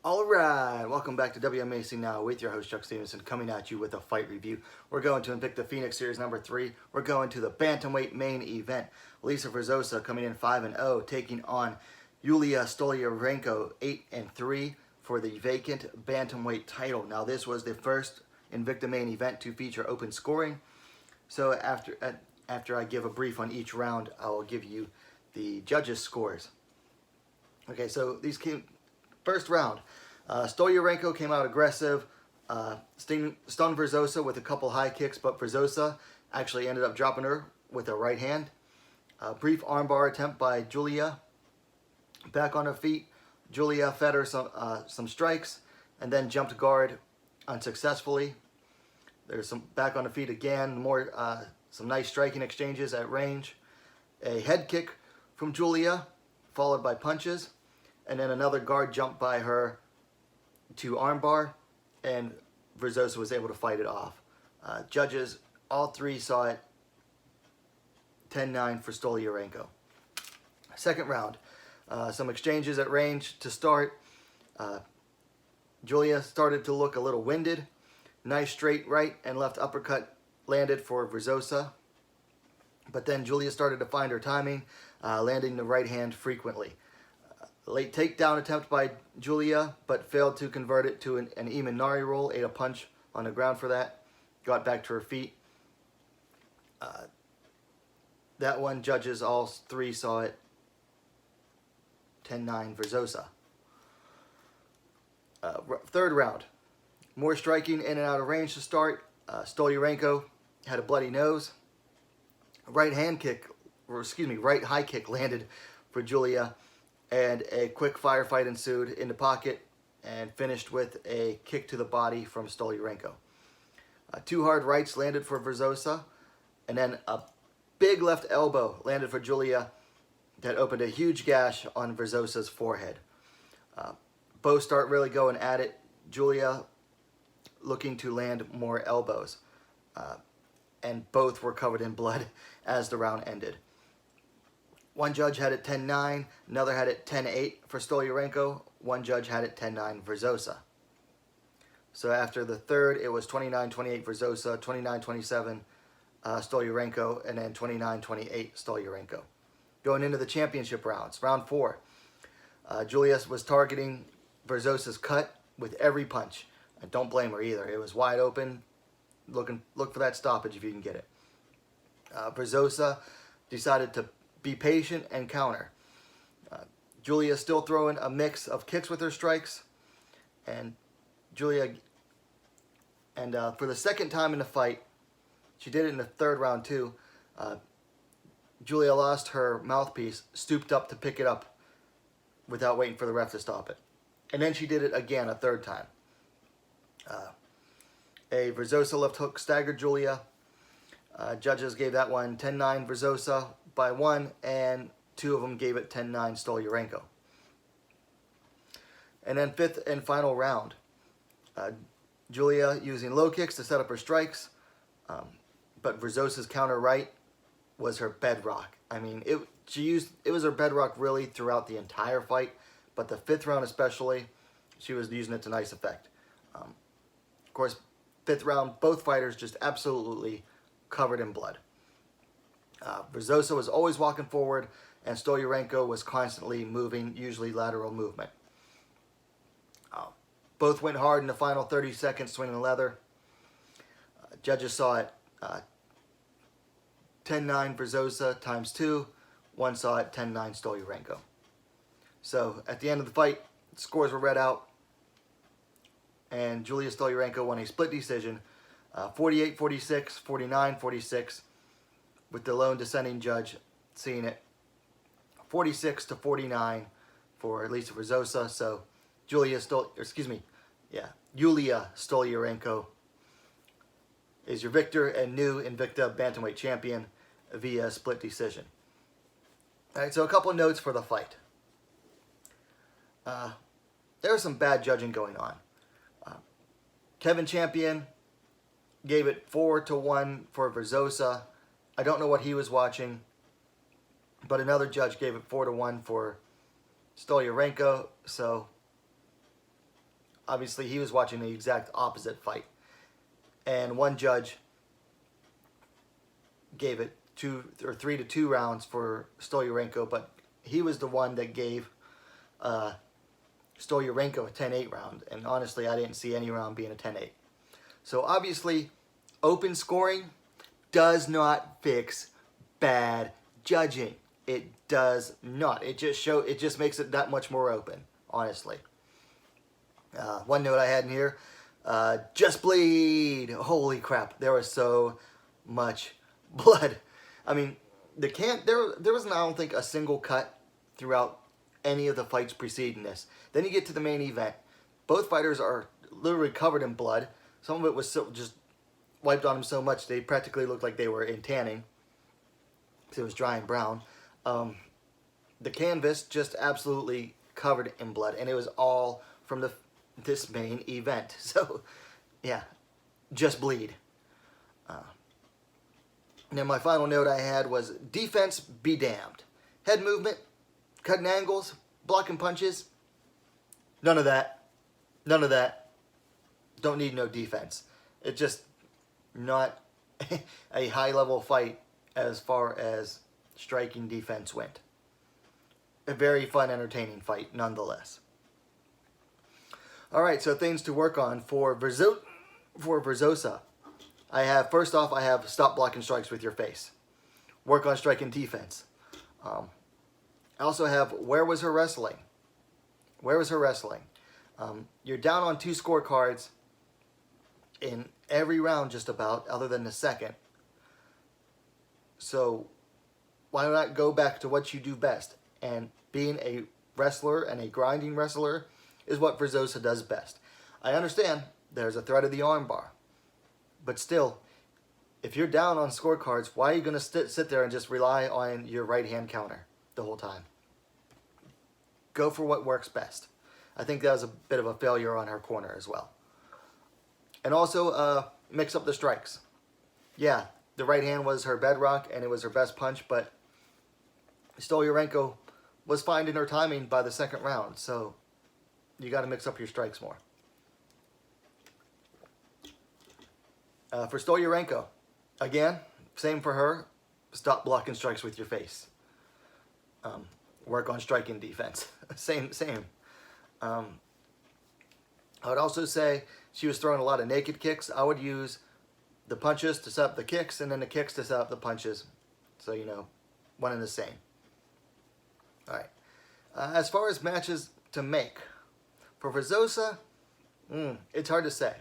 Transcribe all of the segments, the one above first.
All right, welcome back to WMMA Now with your host Chuck Stevenson, coming at you with a fight review. We're going to Invicta Phoenix Series number 3. We're going to the bantamweight main event. Julija Verzosa coming in 5-0, taking on Julija Stoliarenko 8-3 for the vacant bantamweight title. Now this was the first Invicta main event to feature open scoring. So after I give a brief on each round, I will give you the judges' scores. Okay, so these came. First round, Stoliarenko came out aggressive, stunned Verzosa with a couple high kicks, but Verzosa actually ended up dropping her with a right hand. Brief armbar attempt by Julija. Back on her feet, Julija fed her some strikes and then jumped guard unsuccessfully. There's some back on the feet again, some nice striking exchanges at range. A head kick from Julija, followed by punches. And then another guard jump by her to armbar, and Verzosa was able to fight it off. Judges, all three saw it 10-9 for Stoliarenko. Second round, some exchanges at range to start. Julija started to look a little winded. Nice straight right and left uppercut landed for Verzosa. But then Julija started to find her timing, landing the right hand frequently. Late takedown attempt by Julija, but failed to convert it to an Imanari roll. Ate a punch on the ground for that. Got back to her feet. That one, judges all three saw it 10-9 Verzosa. Third round. More striking in and out of range to start. Stoliarenko had a bloody nose. Right high kick landed for Julija. And a quick firefight ensued in the pocket and finished with a kick to the body from Stoliarenko. Two hard rights landed for Verzosa, and then a big left elbow landed for Julija that opened a huge gash on Verzosa's forehead. Both start really going at it. Julija looking to land more elbows, and both were covered in blood as the round ended. One judge had it 10-9, another had it 10-8 for Stoliarenko, one judge had it 10-9 Verzosa. So after the third, it was 29-28 Verzosa, 29-27 Stoliarenko, and then 29-28 Stoliarenko. Going into the championship rounds, round 4, Julija was targeting Verzosa's cut with every punch. I don't blame her either. It was wide open. Look for that stoppage if you can get it. Verzosa decided to be patient and counter. Julija still throwing a mix of kicks with her strikes, and Julija, and for the second time in the fight, she did it in the third round too. Julija lost her mouthpiece, stooped up to pick it up without waiting for the ref to stop it, and then she did it again a third time. A Verzosa left hook staggered Julija. Judges gave that one 10-9 Verzosa by one, and two of them gave it 10-9 Stoliarenko. And then fifth and final round, Julija using low kicks to set up her strikes, but Verzosa's counter right was her bedrock. I mean, it was her bedrock really throughout the entire fight, but the fifth round especially, she was using it to nice effect. Of course, fifth round, both fighters just absolutely covered in blood. Verzosa was always walking forward, and Stoliarenko was constantly moving, usually lateral movement. Both went hard in the final 30 seconds, swinging leather. Judges saw it 10-9 Verzosa times 2. One saw it 10-9 Stoliarenko. So at the end of the fight, the scores were read out, and Julija Stoliarenko won a split decision, 48-46, 49-46, with the lone dissenting judge seeing it 46-49 for at least Verzosa. So Julija Stoliarenko is your victor and new Invicta bantamweight champion via split decision. All right, so a couple of notes for the fight. There was some bad judging going on. Kevin Champion gave it 4-1 for Verzosa. I don't know what he was watching, but another judge gave it 4-1 for Stoliarenko. So obviously he was watching the exact opposite fight. And one judge gave it 3-2 rounds for Stoliarenko, but he was the one that gave Stoliarenko a 10-8 round. And honestly, I didn't see any round being a 10-8. So obviously, open scoring does not fix bad judging. It does not. It just makes it that much more open, honestly. One note I had in here, just bleed. Holy crap, there was so much blood. I mean, there was, I don't think, a single cut throughout any of the fights preceding this. Then you get to the main event. Both fighters are literally covered in blood. Some of it was just wiped on them so much they practically looked like they were in tanning, because it was dry and brown. The canvas just absolutely covered in blood, and it was all from this main event. So, yeah, just bleed. Now, my final note I had was defense be damned. Head movement, cutting angles, blocking punches, none of that. None of that. Don't need no defense. It's just not a high-level fight as far as striking defense went. A very fun, entertaining fight, nonetheless. All right, so things to work on for Verzosa. First off, I have stop blocking strikes with your face. Work on striking defense. I also have where was her wrestling? Where was her wrestling? You're down on 2 scorecards in every round just about, other than the second. So why not go back to what you do best? And being a wrestler and a grinding wrestler is what Verzosa does best. I understand there's a threat of the armbar. But still, if you're down on scorecards, why are you going to sit there and just rely on your right-hand counter the whole time? Go for what works best. I think that was a bit of a failure on her corner as well. And also, mix up the strikes. Yeah, the right hand was her bedrock, and it was her best punch, but Stoliarenko was finding her timing by the second round, so you got to mix up your strikes more. For Stoliarenko, again, same for her. Stop blocking strikes with your face. Work on striking defense. same. I would also say she was throwing a lot of naked kicks. I would use the punches to set up the kicks, and then the kicks to set up the punches. So, one and the same. All right. As far as matches to make, for Verzosa, it's hard to say.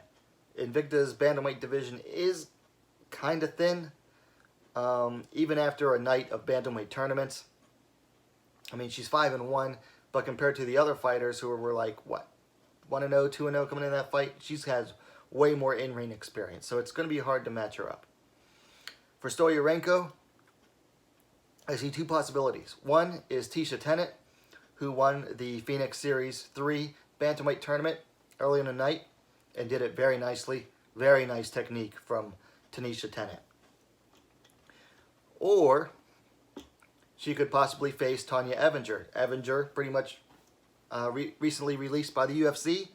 Invicta's bantamweight division is kind of thin, even after a night of bantamweight tournaments. I mean, she's 5-1, but compared to the other fighters who were like, what, 1-0, 2-0 coming in that fight, she's has way more in-ring experience, so it's going to be hard to match her up. For Stoliarenko, I see 2 possibilities. One is Tisha Tennant, who won the Phoenix Series 3 bantamweight tournament early in the night, and did it very nicely. Very nice technique from Tanisha Tennant. Or she could possibly face Tanya Evinger. Evinger pretty much recently released by the UFC.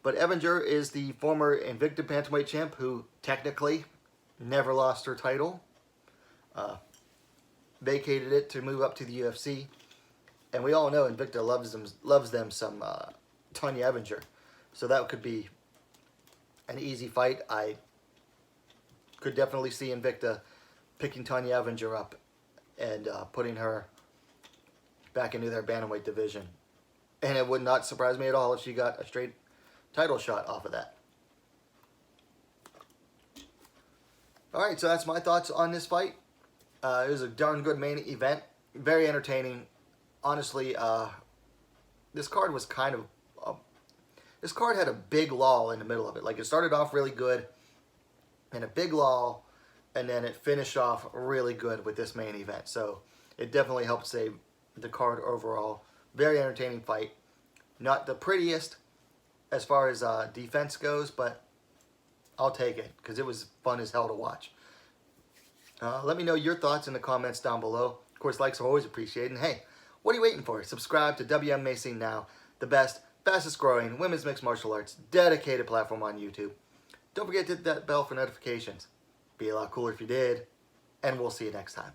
But Evinger is the former Invicta bantamweight champ who technically never lost her title. Vacated it to move up to the UFC. And we all know Invicta loves them some Tanya Evinger. So that could be an easy fight. I could definitely see Invicta picking Tanya Evinger up and putting her back into their bantamweight division. And it would not surprise me at all if she got a straight title shot off of that. Alright, so that's my thoughts on this fight. It was a darn good main event. Very entertaining. Honestly, this card was kind of... This card had a big lull in the middle of it. Like, it started off really good, and a big lull, and then it finished off really good with this main event. So, it definitely helped save the card overall. Very entertaining fight. Not the prettiest as far as defense goes, but I'll take it, because it was fun as hell to watch. Let me know your thoughts in the comments down below. Of course, likes are always appreciated. And hey, what are you waiting for? Subscribe to WMMA now, the best fastest growing women's mixed martial arts dedicated platform on YouTube. Don't forget to hit that bell for notifications. Be a lot cooler if you did, and we'll see you next time.